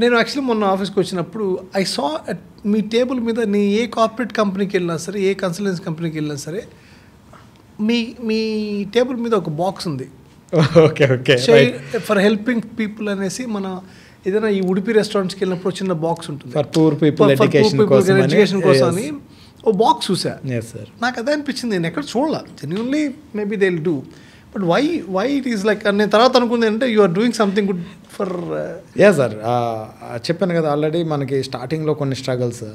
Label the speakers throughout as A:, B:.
A: నేను యాక్చువల్లీ మొన్న ఆఫీస్కి వచ్చినప్పుడు ఐ సా మీ టేబుల్ మీద నీ ఏ కార్పొరేట్ కంపెనీకి వెళ్ళినా సరే, ఏ కన్సల్టెన్సీ కంపెనీకి వెళ్ళినా సరే, మీ టేబుల్ మీద ఒక బాక్స్ ఉంది.
B: Okay okay
A: for helping people అనేసి మన ఏదైనా ఈ ఉడిపి రెస్టారెంట్స్కి వెళ్ళినప్పుడు చిన్న బాక్స్ ఉంటుంది,
B: ఫర్ పూర్ పీపుల్ ఎడ్యుకేషన్
A: కోసం అని ఓ బాక్స్ చూసా.
B: సార్
A: నాకు అదే అనిపించింది, నేను ఎక్కడ చూడాల, genuinely maybe they will do, but why it is like నేను తర్వాత అనుకుంది అంటే you are doing something good for.
B: Sir చెప్పాను కదా ఆల్రెడీ మనకి స్టార్టింగ్లో కొన్ని స్ట్రగల్స్.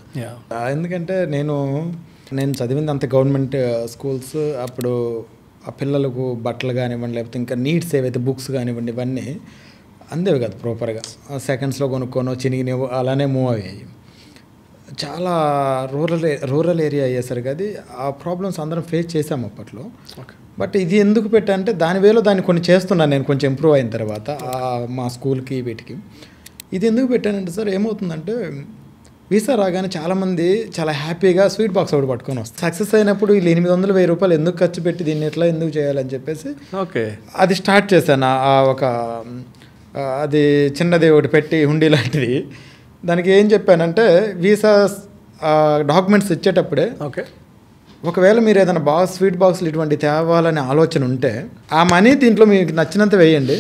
B: ఎందుకంటే నేను చదివింది అంత గవర్నమెంట్ స్కూల్స్. అప్పుడు ఆ పిల్లలకు బట్టలు కానివ్వండి, లేకపోతే ఇంకా నీడ్స్ ఏవైతే బుక్స్ కానివ్వండి, ఇవన్నీ అందేవి కదా ప్రాపర్గా. సెకండ్స్లో కొనుక్కోనో చినిగినవో అలానే మూవ్ అయ్యాయి. చాలా రూరల్ ఏరియా అయ్యేసరికి అది ఆ ప్రాబ్లమ్స్ అందరం ఫేస్ చేసాము అప్పట్లో. బట్ ఇది ఎందుకు పెట్టా అంటే దాని వేలో దాన్ని కొన్ని చేస్తున్నాను నేను కొంచెం ఇంప్రూవ్ అయిన తర్వాత మా స్కూల్కి వీటికి. ఇది ఎందుకు పెట్టానంటే సార్ ఏమవుతుందంటే వీసా రాగానే చాలామంది చాలా హ్యాపీగా స్వీట్ బాక్స్ ఒకటి పట్టుకొని వస్తారు. సక్సెస్ అయినప్పుడు వీళ్ళు 800-1000 రూపాయలు ఎందుకు ఖర్చు పెట్టి దీన్ని ఎట్లా ఎందుకు చేయాలని చెప్పేసి అది స్టార్ట్ చేశాను. అది చిన్నది ఒకటి పెట్టి హుండీ లాంటిది. దానికి ఏం చెప్పానంటే వీసా డాక్యుమెంట్స్ ఇచ్చేటప్పుడే ఒకవేళ మీరు ఏదైనా స్వీట్ బాక్స్లు ఇటువంటి తేవాలనే ఆలోచన ఉంటే ఆ మనీ దీంట్లో మీకు నచ్చినంత వేయండి.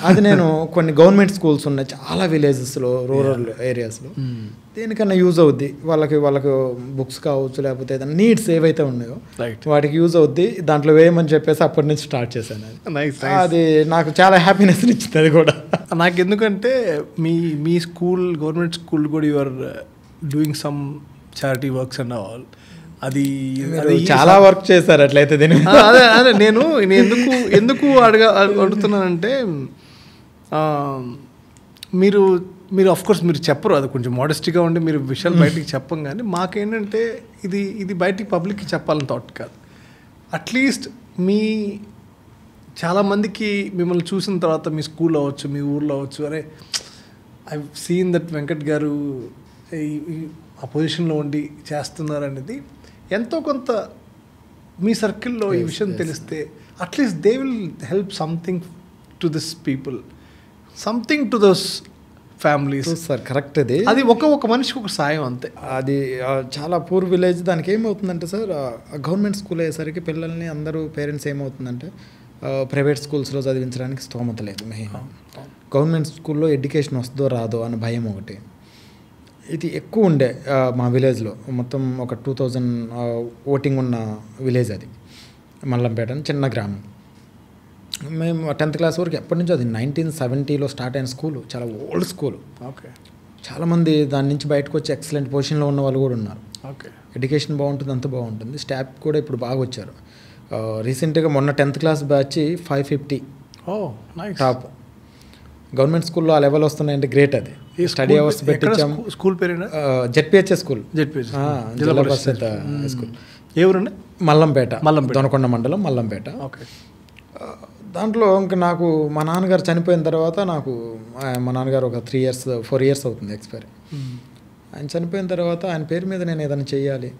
B: అది నేను కొన్ని గవర్నమెంట్ స్కూల్స్ ఉన్నాయి చాలా విలేజెస్లో, రూరల్ ఏరియాస్లో, దేనికన్నా యూజ్ అవుద్ది. వాళ్ళకి బుక్స్ కావచ్చు, లేకపోతే ఏదైనా నీడ్స్ ఏవైతే ఉన్నాయో వాటికి యూజ్ అవుద్ది, దాంట్లో వేయమని చెప్పేసి అప్పటి నుంచి స్టార్ట్ చేశాను. అది నాకు చాలా హ్యాపీనెస్ ఇచ్చింది. అది కూడా
A: నాకు ఎందుకంటే మీ స్కూల్ గవర్నమెంట్ స్కూల్ కూడా you are doing some charity works and all. అది
B: చాలా వర్క్ చేశారు అట్లయితే.
A: అదే నేను ఎందుకు అడుగుతున్నానంటే మీరు ఆఫ్కోర్స్ మీరు చెప్పరు, అది కొంచెం మోడెస్టీగా ఉండి మీరు విషయాలు బయటికి చెప్పం. కానీ మాకేంటంటే ఇది బయటికి పబ్లిక్కి చెప్పాలని థాట్ కాదు. అట్లీస్ట్ చాలామందికి మిమ్మల్ని చూసిన తర్వాత మీ స్కూల్ అవ్వచ్చు, మీ ఊర్లో అవ్వచ్చు, అరే ఐ సీన్ దట్ వెంకట్ గారు ఆ పొజిషన్లో ఉండి చేస్తున్నారు అనేది ఎంతో కొంత మీ సర్కిల్లో ఈ విషయం తెలిస్తే at least they will help something to this people, something to those families.
B: Sir correct.
A: అది ఒక మనిషికి ఒక సాయం అంతే.
B: అది చాలా పూర్ విలేజ్. దానికి ఏమవుతుందంటే సార్ గవర్నమెంట్ స్కూల్ అయ్యేసరికి పిల్లల్ని అందరూ పేరెంట్స్ ఏమవుతుందంటే ప్రైవేట్ స్కూల్స్లో చదివించడానికి స్తోమత లేదు. మెయిన్ గవర్నమెంట్ స్కూల్లో ఎడ్యుకేషన్ వస్తుందో రాదో అన్న భయం ఒకటి. ఇది ఎక్కువ ఉండే మా విలేజ్లో. మొత్తం ఒక 2000 ఓటింగ్ ఉన్న విలేజ్ అది, మల్లంపేట అని చిన్న గ్రామం. మేము 10th క్లాస్ వరకు ఎప్పటి నుంచో, అది 1970లో స్టార్ట్ అయిన స్కూలు, చాలా ఓల్డ్ స్కూలు. చాలామంది దాని నుంచి బయటకు వచ్చి ఎక్సలెంట్ పొజిషన్లో ఉన్న వాళ్ళు కూడా ఉన్నారు. ఎడ్యుకేషన్ బాగుంటుంది, అంత బాగుంటుంది. స్టాఫ్ కూడా ఇప్పుడు బాగా వచ్చారు. రీసెంట్గా మొన్న 10th class batch 550 top. Government స్కూల్లో ఆ లెవెల్ వస్తున్నాయంటే గ్రేట్. అది స్టడీ అవర్స్ పెట్టించాము.
A: స్కూల్ పేరు
B: జెడ్పిహెచ్ఎస్ స్కూల్, జిల్లా పరిషత్ స్కూల్.
A: ఏ ఊరండి?
B: మల్లంపేట, దొనకొండ మండలం మల్లంపేట. దాంట్లో ఇంకా నాకు మా నాన్నగారు చనిపోయిన తర్వాత మా నాన్నగారు ఒక 4 years అవుతుంది ఎక్స్పైరీ. ఆయన చనిపోయిన తర్వాత ఆయన పేరు మీద నేను ఏదైనా చెయ్యాలి,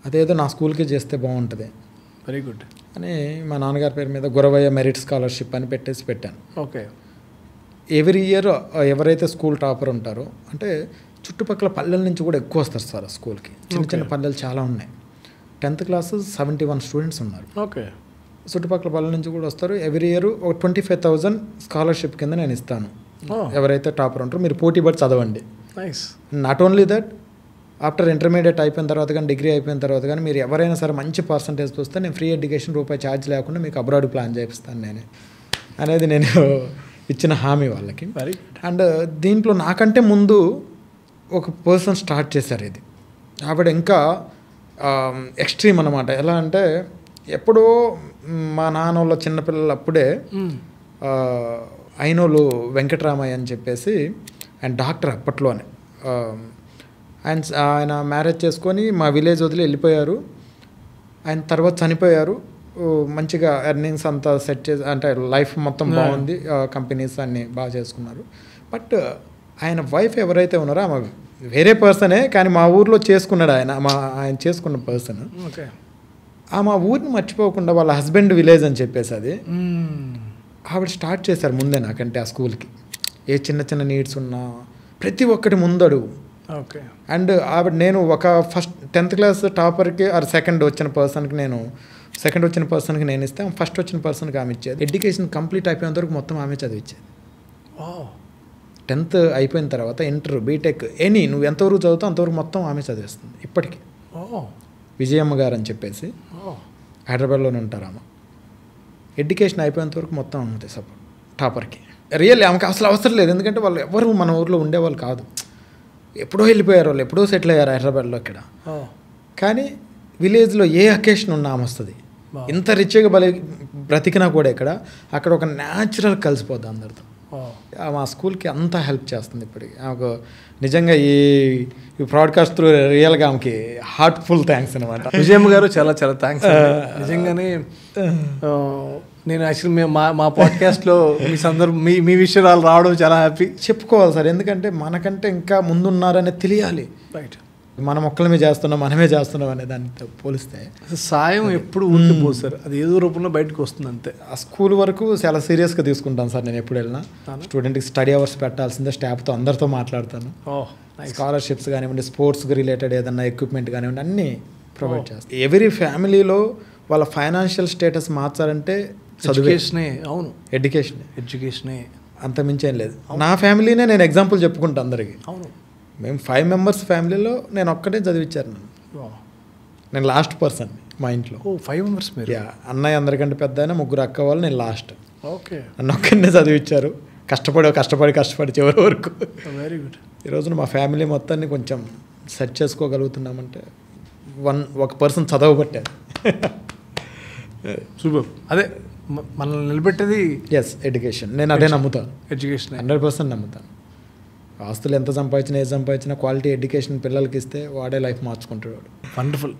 B: అదేదో నా స్కూల్కి చేస్తే బాగుంటుంది,
A: వెరీ గుడ్
B: అని మా నాన్నగారి పేరు మీద గురవయ్య మెరిట్ స్కాలర్షిప్ అని పెట్టాను. ఎవ్రీ ఇయర్ ఎవరైతే స్కూల్ టాపర్ ఉంటారో, అంటే చుట్టుపక్కల పల్లెల నుంచి కూడా ఎక్కువ వస్తారు సార్ స్కూల్కి. చిన్న పల్లెలు చాలా ఉన్నాయి. 10th క్లాస్ 71 స్టూడెంట్స్ ఉన్నారు. చుట్టుపక్కల పల్లెల నుంచి కూడా వస్తారు. ఎవ్రీ ఇయర్ ఒక 25,000 స్కాలర్షిప్ కింద నేను ఇస్తాను. ఎవరైతే టాపర్ ఉంటారో మీరు పోటీ పడి చదవండి. Not only that, after intermediate అయిపోయిన తర్వాత కానీ, డిగ్రీ అయిపోయిన తర్వాత కానీ మీరు ఎవరైనా సరే మంచి పర్సంటేజ్ వస్తే నేను ఫ్రీ ఎడ్యుకేషన్ ₹1 లేకుండా మీకు అబ్రాడ్ ప్లాన్ చేపిస్తాను నేను అనేది నేను ఇచ్చిన హామీ వాళ్ళకి. అండ్ దీంట్లో నాకంటే ముందు ఒక పర్సన్ స్టార్ట్ చేశారు. ఇది ఆవిడ ఇంకా ఎక్స్ట్రీమ్ అన్నమాట. ఎలా అంటే ఎప్పుడో మా నాన్న వాళ్ళ చిన్నపిల్లలు అప్పుడే అయినోళ్ళు వెంకటరామయ్య అని చెప్పేసి ఆయన డాక్టర్ అప్పట్లోనే. ఆయన మ్యారేజ్ చేసుకొని మా విలేజ్ వదిలి వెళ్ళిపోయారు. ఆయన తర్వాత చనిపోయారు. మంచిగా ఎర్నింగ్స్ అంతా సెట్ చేసి, అంటే లైఫ్ మొత్తం బాగుంది, కంపెనీస్ అన్నీ బాగా చేసుకున్నారు. బట్ ఆయన వైఫ్ ఎవరైతే ఉన్నారో ఆమె వేరే పర్సనే, కానీ మా ఊర్లో చేసుకున్నాడు ఆయన చేసుకున్న పర్సన్. మా ఊరిని మర్చిపోకుండా వాళ్ళ హస్బెండ్ విలేజ్ అని చెప్పేసి అది ఆవిడ స్టార్ట్ చేశారు ముందే నాకంటే ఆ స్కూల్కి. ఏ చిన్న చిన్న నీడ్స్ ఉన్నా ప్రతి ఒక్కటి ముందడుగు.
A: ఓకే.
B: అండ్ ఆవిడ నేను ఒక ఫస్ట్ 10th క్లాస్ టాపర్కి ఆర్ సెకండ్ వచ్చిన పర్సన్కి నేను ఇస్తే ఫస్ట్ వచ్చిన పర్సన్కి ఆమె ఇచ్చేది. ఎడ్యుకేషన్ కంప్లీట్ అయిపోయినంత వరకు మొత్తం ఆమె చదివించేది. 10th అయిపోయిన తర్వాత ఇంటర్, బీటెక్ నువ్వు ఎంతవరకు చదువుతావు అంతవరకు మొత్తం ఆమె చదివిస్తుంది ఇప్పటికీ. విజయమ్మ గారు అని చెప్పేసి హైదరాబాద్లోనే ఉంటారు. ఆమె ఎడ్యుకేషన్ అయిపోయేంత వరకు మొత్తం అమ్ముతే సపోర్ట్ టాపర్కి. రియల్లీ ఆమెకు అసలు అవసరం లేదు, ఎందుకంటే వాళ్ళు ఎవరు మన ఊర్లో ఉండేవాళ్ళు కాదు, ఎప్పుడో వెళ్ళిపోయారు వాళ్ళు, ఎప్పుడో సెటిల్ అయ్యారు హైదరాబాద్లో ఇక్కడ. కానీ విలేజ్లో ఏ అకేషన్ ఉన్నా ఆమె వస్తుంది. ఇంత రిచ్గా బ్రతికినా కూడా అక్కడ ఒక న్యాచురల్ కలిసిపోద్ది అందరితో. మా స్కూల్కి అంతా హెల్ప్ చేస్తుంది ఇప్పటికి. ఆమెకు నిజంగా ఈ బ్రాడ్కాస్ట్ త్రూ రియల్గా ఆమెకి హార్ట్ఫుల్ థ్యాంక్స్ అనమాట.
A: విజయమ్మ గారు చాలా చాలా థ్యాంక్స్. నిజంగానే నేను యాక్చువల్లీ మా పాడ్కాస్ట్లో మీ విషయాలు రావడం చాలా హ్యాపీ.
B: చెప్పుకోవాలి సార్, ఎందుకంటే మనకంటే ఇంకా ముందున్నారనే తెలియాలి.
A: రైట్.
B: మనం ఒక్కలమే మనమే చేస్తున్నాం అనే దానితో పోలిస్తే
A: సాయం ఎప్పుడు ఉండిపోదు సార్, అది ఏదో రూపంలో బయటకు వస్తుంది అంతే.
B: ఆ స్కూల్ వరకు చాలా సీరియస్గా తీసుకుంటాను సార్. నేను ఎప్పుడు వెళ్ళినా స్టూడెంట్కి స్టడీ అవర్స్ పెట్టాల్సిందే, స్టాఫ్తో అందరితో మాట్లాడతాను. స్కాలర్షిప్స్ కానివ్వండి, స్పోర్ట్స్కి రిలేటెడ్ ఏదన్నా ఎక్విప్మెంట్ కానివ్వండి అన్నీ ప్రొవైడ్ చేస్తాను. ఎవరీ ఫ్యామిలీలో వాళ్ళ ఫైనాన్షియల్ స్టేటస్ మార్చాలంటే
A: ఎడ్యుకేషనే. అవును, ఎడ్యుకేషనే
B: అంత మించేం లేదు. నా ఫ్యామిలీనే నేను ఎగ్జాంపుల్ చెప్పుకుంటాను అందరికీ.
A: అవును,
B: మేము 5 మెంబర్స్ ఫ్యామిలీలో నేను ఒక్కటే చదివించాను. నేను లాస్ట్ పర్సన్ మా ఇంట్లో.
A: 5 మెంబర్స్ మీరు?
B: అన్నయ్య అందరికంటే పెద్ద అయినా, 3 అక్క వాళ్ళు, నేను లాస్ట్.
A: ఓకే. నన్ను
B: ఒక్కనే చదివించారు, కష్టపడి చివరి వరకు.
A: Very good.
B: ఈరోజున మా ఫ్యామిలీ మొత్తాన్ని కొంచెం సెట్ చేసుకోగలుగుతున్నామంటే ఒక పర్సన్ చదవబట్టారు.
A: సూపర్. అదే మనల్ని నిలబెట్టేది
B: ఎడ్యుకేషన్. నేను అదే నమ్ముతాను,
A: ఎడ్యుకేషన్
B: 100% నమ్ముతాను. ఆస్తులు ఎంత సంపాదించినా, ఏది సంపాదించినా క్వాలిటీ ఎడ్యుకేషన్ పిల్లలకి ఇస్తే వాడే లైఫ్ మార్చుకుంటాడు.
A: వండర్ఫుల్.